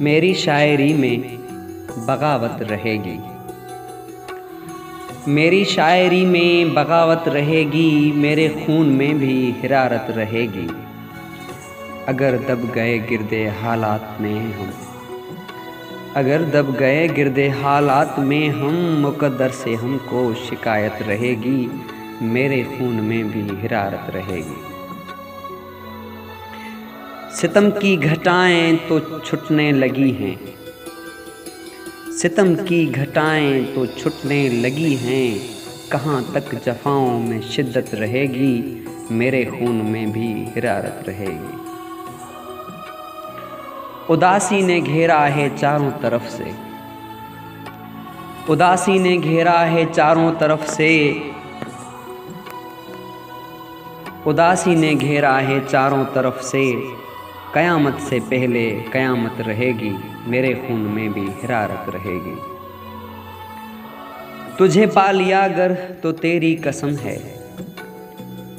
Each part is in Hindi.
मेरी शायरी में बगावत रहेगी। मेरी शायरी में बगावत रहेगी, मेरे खून में भी हिरारत रहेगी। अगर दब गए गिरदे हालात में हम, अगर दब गए गिरदे हालात में हम, मुकद्दर से हमको शिकायत रहेगी। मेरे खून में भी हिरारत रहेगी। सितम की घटाएं तो छुटने लगी हैं, सितम की घटाएं तो छुटने लगी हैं। कहाँ तक जफाओं में शिद्दत रहेगी, मेरे खून में भी हिरारत रहेगी। उदासी ने घेरा है चारों तरफ से, उदासी ने घेरा है चारों तरफ से, उदासी ने घेरा है चारों तरफ से। कयामत से पहले कयामत रहेगी, मेरे खून में भी हिरारत रहेगी। तुझे पा लिया अगर तो तेरी कसम है,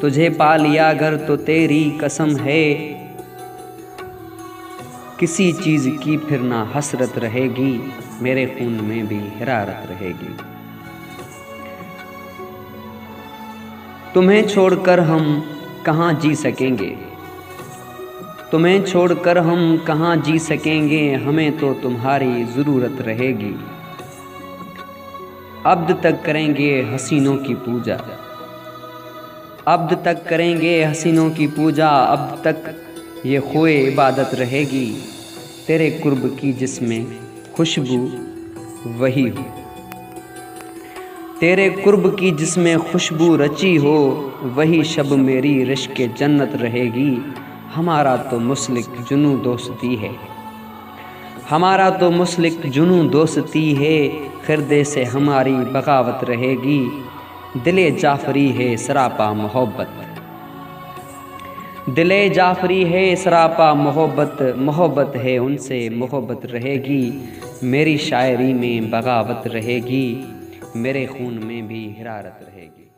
तुझे पा लिया अगर तो तेरी कसम है। किसी चीज की फिर ना हसरत रहेगी, मेरे खून में भी हिरारत रहेगी। तुम्हें छोड़कर हम कहाँ जी सकेंगे, तुम्हें छोड़कर हम कहाँ जी सकेंगे। हमें तो तुम्हारी ज़रूरत रहेगी। अब्द तक करेंगे हसीनों की पूजा, अब्द तक करेंगे हसीनों की पूजा। अब तक ये खोए इबादत रहेगी, तेरे कुर्ब की जिसमें खुशबू वही हो, तेरे कुर्ब की जिसमें खुशबू रची हो, वही शब मेरी रिश्क जन्नत रहेगी। हमारा तो मुस्लिक जुनू दोस्ती है, हमारा तो मुस्लिक जुनू दोस्ती है। खिरदे से हमारी बगावत रहेगी, दिले जाफरी है सरापा मोहब्बत, दिले जाफरी है सरापा मोहब्बत। मोहब्बत है उनसे मोहब्बत रहेगी, मेरी शायरी में बगावत रहेगी, मेरे खून में भी हिरारत रहेगी।